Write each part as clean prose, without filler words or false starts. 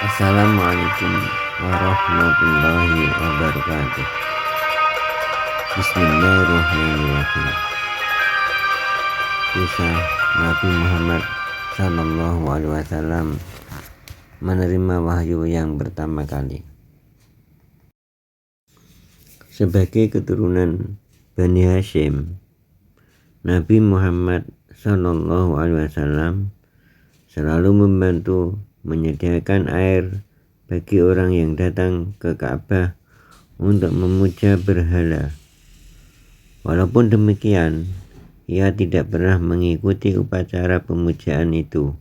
Assalamualaikum warahmatullahi wabarakatuh. Bismillahirrahmanirrahim. Kisah Nabi Muhammad SAW menerima wahyu yang pertama kali. Sebagai keturunan Bani Hashim, Nabi Muhammad SAW selalu membantu menyediakan air bagi orang yang datang ke Ka'bah untuk memuja berhala. Walaupun demikian, ia tidak pernah mengikuti upacara pemujaan itu.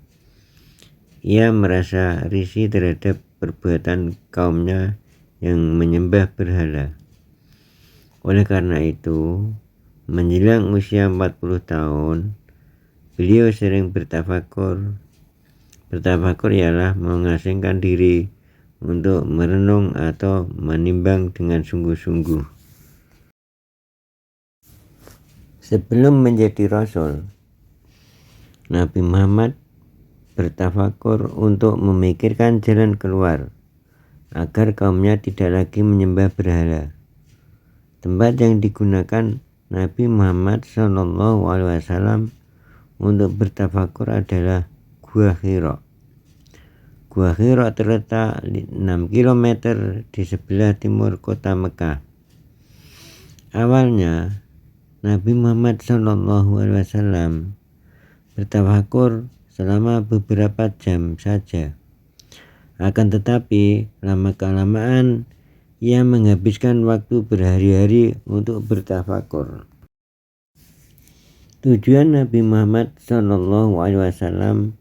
Ia merasa risih terhadap perbuatan kaumnya yang menyembah berhala. Oleh karena itu, menjelang usia 40 tahun, beliau sering bertafakur. Bertafakur ialah mengasingkan diri untuk merenung atau menimbang dengan sungguh-sungguh. Sebelum menjadi Rasul, Nabi Muhammad bertafakur untuk memikirkan jalan keluar agar kaumnya tidak lagi menyembah berhala. Tempat yang digunakan Nabi Muhammad SAW untuk bertafakur adalah Gua Hira. Gua Hira terletak 6 km di sebelah timur kota Mekah. Awalnya, Nabi Muhammad SAW bertafakur selama beberapa jam saja. Akan tetapi, lama-kelamaan ia menghabiskan waktu berhari-hari untuk bertafakur. Tujuan Nabi Muhammad SAW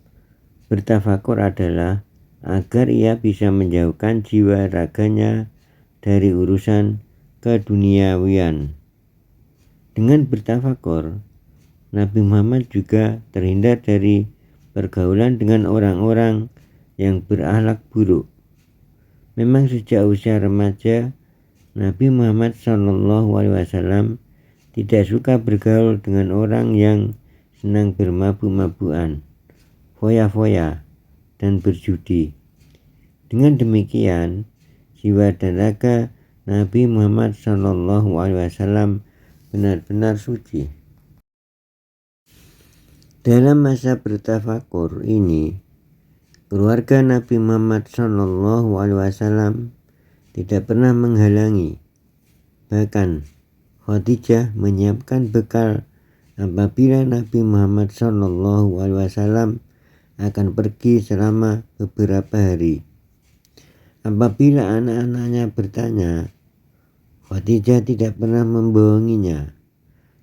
bertafakur adalah agar ia bisa menjauhkan jiwa raganya dari urusan keduniawian. Dengan bertafakur, Nabi Muhammad juga terhindar dari pergaulan dengan orang-orang yang berakhlak buruk. Memang sejak usia remaja, Nabi Muhammad SAW tidak suka bergaul dengan orang yang senang bermabuk-mabukan, foya-foya, dan berjudi. Dengan demikian, jiwa dan raga Nabi Muhammad SAW benar-benar suci. Dalam masa bertafakur ini, keluarga Nabi Muhammad SAW tidak pernah menghalangi. Bahkan Khadijah menyiapkan bekal apabila Nabi Muhammad SAW akan pergi selama beberapa hari. Apabila anak-anaknya bertanya, Khadijah tidak pernah membohonginya.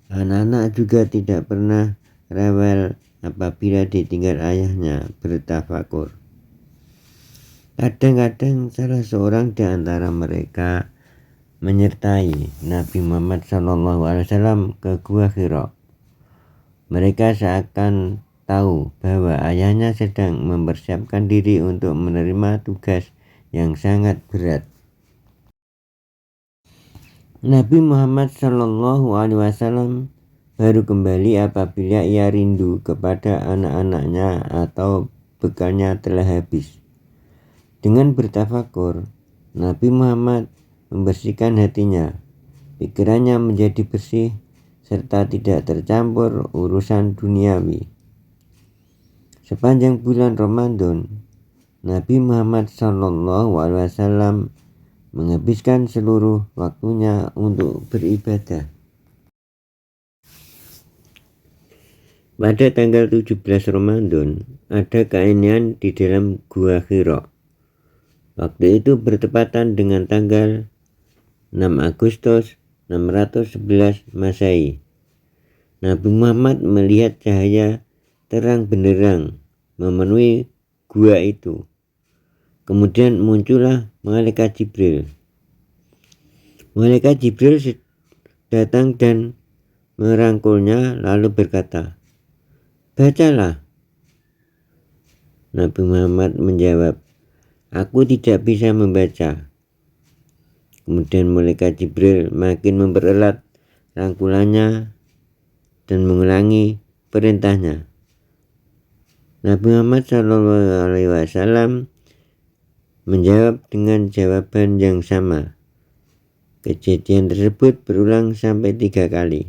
Anak-anak juga tidak pernah rewel apabila ditinggal ayahnya bertafakur. Kadang-kadang salah seorang di antara mereka menyertai Nabi Muhammad SAW ke Gua Hira. Mereka seakan tahu bahwa ayahnya sedang mempersiapkan diri untuk menerima tugas yang sangat berat. Nabi Muhammad SAW baru kembali apabila ia rindu kepada anak-anaknya atau bekalnya telah habis. Dengan bertafakur, Nabi Muhammad membersihkan hatinya, pikirannya menjadi bersih, serta tidak tercampur urusan duniawi. Sepanjang bulan Ramadan, Nabi Muhammad SAW menghabiskan seluruh waktunya untuk beribadah. Pada tanggal 17 Ramadan, ada keanehan di dalam Gua Hira. Waktu itu bertepatan dengan tanggal 6 Agustus 611 Masehi. Nabi Muhammad melihat cahaya terang benderang memenuhi gua itu. Kemudian muncullah Malaikat Jibril. Malaikat Jibril datang dan merangkulnya lalu berkata, "Bacalah." Nabi Muhammad menjawab, "Aku tidak bisa membaca." Kemudian Malaikat Jibril makin mempererat rangkulannya dan mengulangi perintahnya. Nabi Muhammad SAW menjawab dengan jawaban yang sama. Kejadian tersebut berulang sampai 3 kali.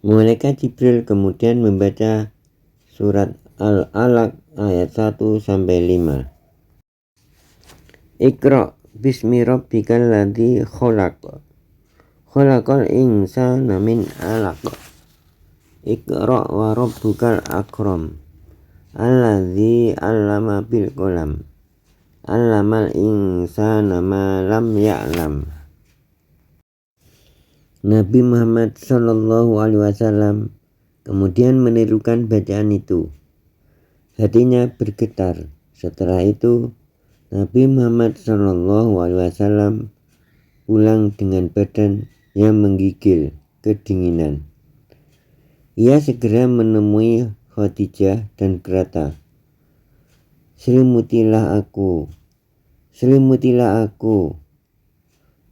Malaikat Jibril kemudian membaca surat Al-Alaq ayat 1-5. Iqra bismi rabbikal ladzi khalaq. Khalaqal insana min 'alaq. Iqra wa rabbukal akram. Alladzi 'allama bil qalam. 'Allamal insana ma lam ya'lam. Nabi Muhammad SAW kemudian menirukan bacaan itu. Hatinya bergetar. Setelah itu Nabi Muhammad SAW pulang dengan badan yang menggigil kedinginan. Ia segera menemui Khadijah dan berkata, selimutilah aku.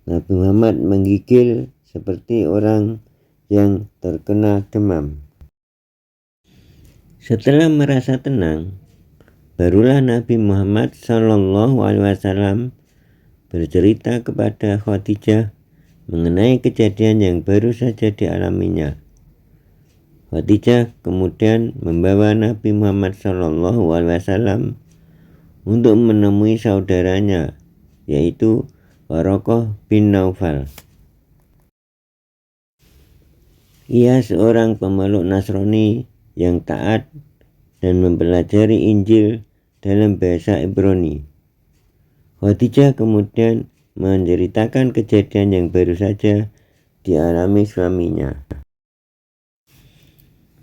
Nabi Muhammad menggigil seperti orang yang terkena demam. Setelah merasa tenang, barulah Nabi Muhammad SAW bercerita kepada Khadijah mengenai kejadian yang baru saja dialaminya. Khadijah kemudian membawa Nabi Muhammad SAW untuk menemui saudaranya, yaitu Waraqah bin Naufal. Ia seorang pemeluk Nasrani yang taat dan mempelajari Injil dalam bahasa Ibrani. Khadijah kemudian menceritakan kejadian yang baru saja dialami suaminya.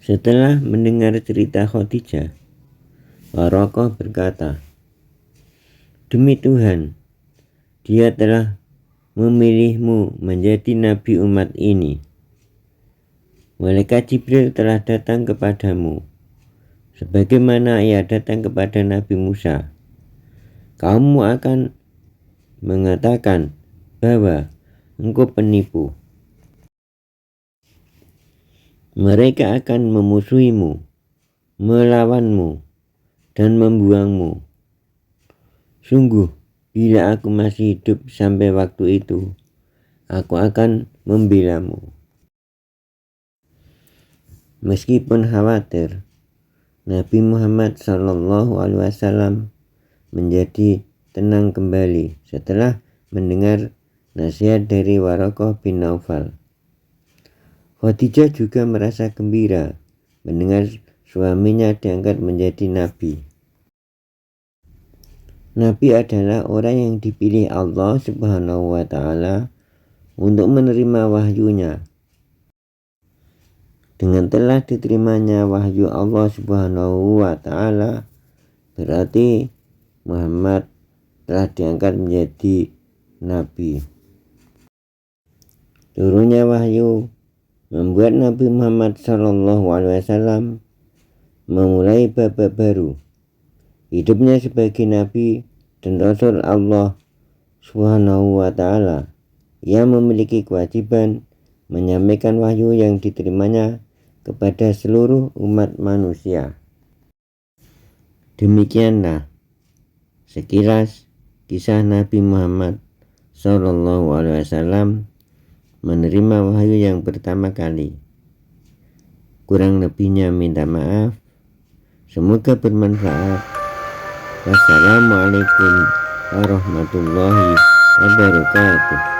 Setelah mendengar cerita Khadijah, Waraqah berkata, demi Tuhan, Dia telah memilihmu menjadi nabi umat ini. Malaikat Jibril telah datang kepadamu, sebagaimana ia datang kepada Nabi Musa. Kamu akan mengatakan bahwa engkau penipu. Mereka akan memusuhimu, melawanmu, dan membuangmu. Sungguh, bila aku masih hidup sampai waktu itu, aku akan membelamu. Meskipun khawatir, Nabi Muhammad SAW menjadi tenang kembali setelah mendengar nasihat dari Waraqah bin Naufal. Khadijah juga merasa gembira mendengar suaminya diangkat menjadi nabi. Nabi adalah orang yang dipilih Allah Subhanahu wa Ta'ala untuk menerima wahyunya. Dengan telah diterimanya wahyu Allah Subhanahu wa Ta'ala, berarti Muhammad telah diangkat menjadi nabi. Turunnya wahyu membuat Nabi Muhammad SAW memulai babak baru. Hidupnya sebagai nabi dan rasul Allah Subhanahu wa Ta'ala. Ia memiliki kewajiban menyampaikan wahyu yang diterimanya kepada seluruh umat manusia. Demikianlah sekilas kisah Nabi Muhammad SAW menerima wahyu yang pertama kali. Kurang lebihnya minta maaf. Semoga bermanfaat. Wassalamualaikum warahmatullahi wabarakatuh.